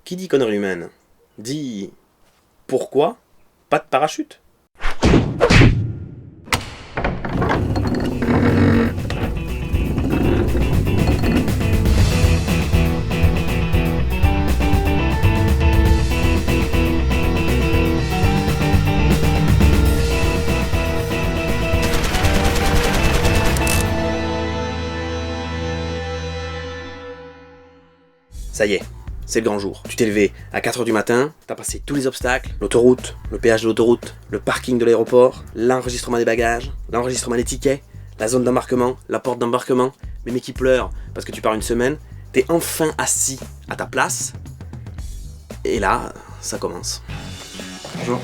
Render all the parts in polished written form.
Qui dit connerie humaine dit pourquoi pas de parachute? Ça y est, c'est le grand jour. Tu t'es levé à 4h du matin, t'as passé tous les obstacles, l'autoroute, le péage de l'autoroute, le parking de l'aéroport, l'enregistrement des bagages, l'enregistrement des tickets, la zone d'embarquement, la porte d'embarquement, les mecs qui pleurent parce que tu pars une semaine, t'es enfin assis à ta place, et là, ça commence. Bonjour.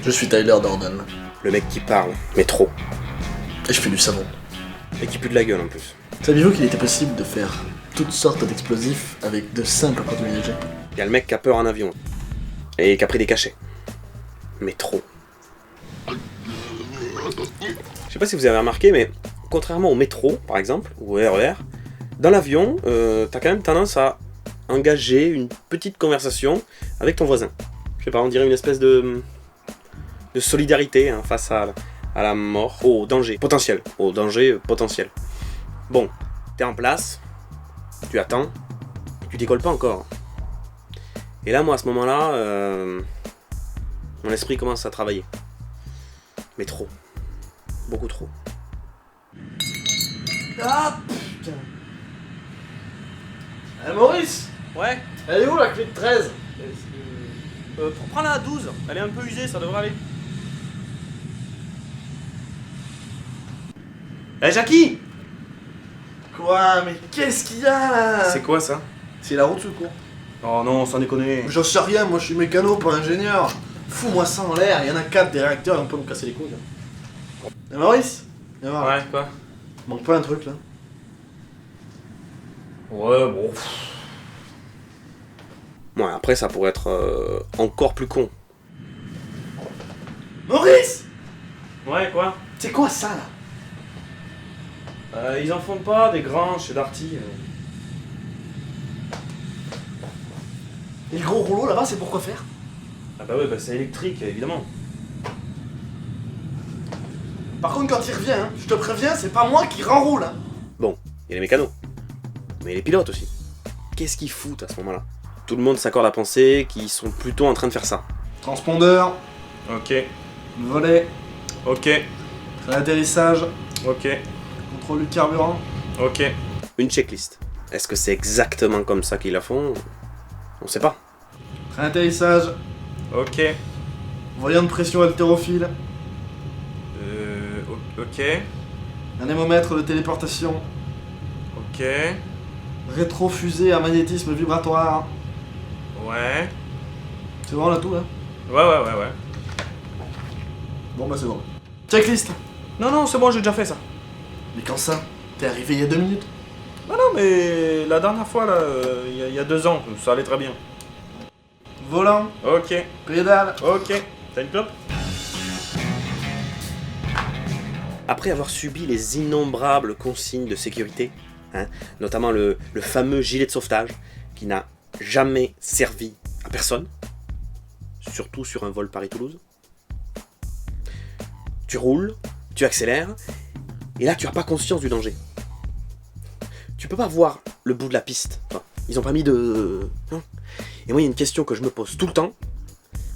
Je suis Tyler Dorden. Le mec qui parle, mais trop, Et je fais du savon. et qui pue de la gueule en plus. Saviez-vous qu'il était possible de faire toutes sortes d'explosifs avec de simples produits légers? Il y a le mec qui a peur en avion, et qui a pris des cachets. Mais trop. Je sais pas si vous avez remarqué, mais contrairement au métro, par exemple, ou au RER, dans l'avion, t'as quand même tendance à engager une petite conversation avec ton voisin. Je sais pas, on dirait une espèce de solidarité hein, face à la mort, au danger potentiel. Au danger potentiel. Bon, t'es en place, tu attends, tu décolles pas encore. Et là, moi, à ce moment-là, mon esprit commence à travailler. Mais trop. Beaucoup trop. Ah putain. Maurice, Ouais, elle est où la clé de 13? prends-la à 12. Elle est un peu usée, ça devrait aller. Eh, Jackie! Quoi? Mais qu'est-ce qu'il y a là? C'est quoi ça? C'est la route secours. Oh non, sans déconner. J'en sais rien, moi je suis mécano, pas ingénieur. Fous-moi ça en l'air, il y en a 4 des réacteurs et on peut me casser les couilles. Maurice, viens voir. Ouais, quoi? Manque pas un truc là? Ouais, bon. Ouais, après, ça pourrait être encore plus con. Maurice! Ouais, quoi? C'est quoi ça là? Ils en font pas des grands chez Darty. Et le gros rouleau là-bas, c'est pour quoi faire? Ah bah ouais, bah c'est électrique, évidemment. Par contre, quand il revient, hein, je te préviens, c'est pas moi qui renroule. Hein. Bon, il y a les mécanos. Mais les pilotes aussi. Qu'est-ce qu'ils foutent à ce moment-là? Tout le monde s'accorde à penser qu'ils sont plutôt en train de faire ça. Transpondeur, Ok, volet, ok, atterrissage, ok, contrôle du carburant. ok. Une checklist. Est-ce que c'est exactement comme ça qu'ils la font? On sait pas. Atterrissage, Ok. voyant de pression haltérophile, Ok. anémomètre de téléportation, Ok. rétrofusée à magnétisme vibratoire. Ouais. C'est bon là tout là? Ouais. Bon bah c'est bon. Checklist. Non, c'est bon, j'ai déjà fait ça. Mais quand ça? T'es arrivé il y a 2 minutes. Non, mais la dernière fois, là, il y a 2 ans, ça allait très bien. Volant, Ok, pédale. ok. T'as une clope? Après avoir subi les innombrables consignes de sécurité, hein, notamment le fameux gilet de sauvetage, qui n'a jamais servi à personne, surtout sur un vol Paris-Toulouse, tu roules, tu accélères, et là tu n'as pas conscience du danger. Tu peux pas voir le bout de la piste. Enfin, ils ont pas mis de... hein. Et moi, il y a une question que je me pose tout le temps,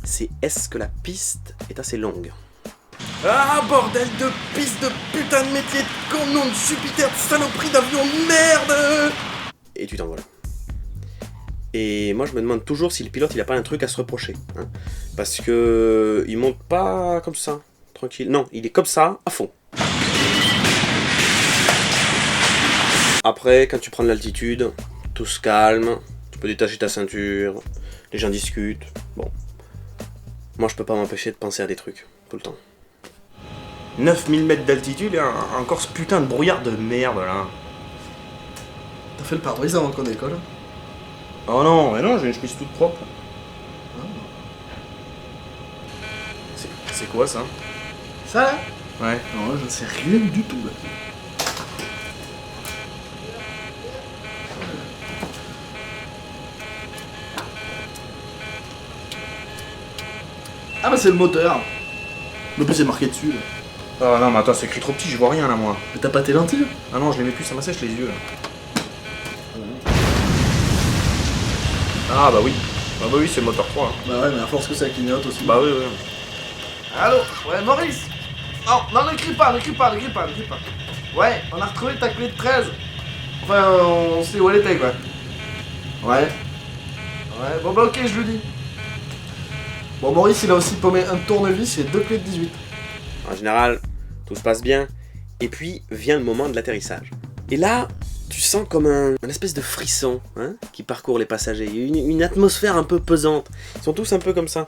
c'est est-ce que la piste est assez longue? Ah, bordel de piste de putain de métier de con, nom de Jupiter, de saloperie d'avion de merde! Et tu t'envoles. Et moi, je me demande toujours si le pilote, il a pas un truc à se reprocher. Hein. Parce que... il monte pas comme ça, tranquille. Non, il est comme ça, à fond. Après, quand tu prends de l'altitude, tout se calme, tu peux détacher ta ceinture, les gens discutent, bon. Moi, je peux pas m'empêcher de penser à des trucs, tout le temps. 9000 mètres d'altitude et encore ce putain de brouillard de merde, là. T'as fait le pare-brise avant qu'on décolle? Oh non, mais non, j'ai une chemise toute propre. C'est quoi, ça? Ça là? Ouais. Non, je ne sais rien du tout là. Ah bah c'est le moteur. Le plus c'est marqué dessus là. Oh non, mais attends, c'est écrit trop petit, je vois rien là, moi. Mais t'as pas tes lentilles? Ah non, je les mets plus, ça m'assèche les yeux là. Ah bah oui. Ah bah oui, c'est le moteur 3. Hein. Bah ouais, mais à force que ça clignote aussi. Bah oui, oui. Allô? Ouais, Maurice? Non, non, ne crie pas. Ouais, on a retrouvé ta clé de 13. Enfin, on sait où elle était, quoi. Ouais. Ouais, bon bah ok, je le dis. Bon, Maurice, il a aussi paumé un tournevis et 2 clés de 18. En général, tout se passe bien. Et puis vient le moment de l'atterrissage. Et là, tu sens comme un espèce de frisson hein, qui parcourt les passagers. Il y a une atmosphère un peu pesante. Ils sont tous un peu comme ça.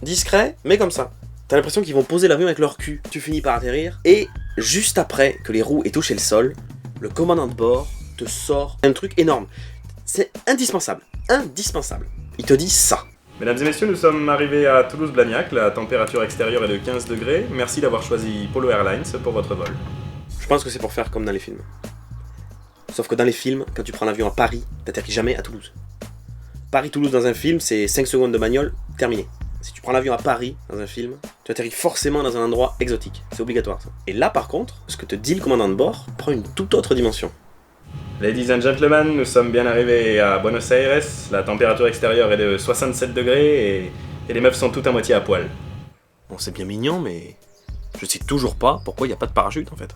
Discret, mais comme ça. T'as l'impression qu'ils vont poser l'avion avec leur cul. Tu finis par atterrir. Et juste après que les roues aient touché le sol, le commandant de bord te sort un truc énorme. C'est indispensable. Indispensable. Il te dit ça. Mesdames et messieurs, nous sommes arrivés à Toulouse-Blagnac. La température extérieure est de 15 degrés. Merci d'avoir choisi Polo Airlines pour votre vol. Je pense que c'est pour faire comme dans les films. Sauf que dans les films, quand tu prends l'avion à Paris, t'atterris jamais à Toulouse. Paris-Toulouse dans un film, c'est 5 secondes de bagnole, terminé. Si tu prends l'avion à Paris dans un film, tu atterris forcément dans un endroit exotique. C'est obligatoire ça. Et là par contre, ce que te dit le commandant de bord prend une toute autre dimension. Ladies and gentlemen, nous sommes bien arrivés à Buenos Aires. La température extérieure est de 67 degrés et les meufs sont toutes à moitié à poil. Bon, c'est bien mignon, mais je sais toujours pas pourquoi il n'y a pas de parachute en fait.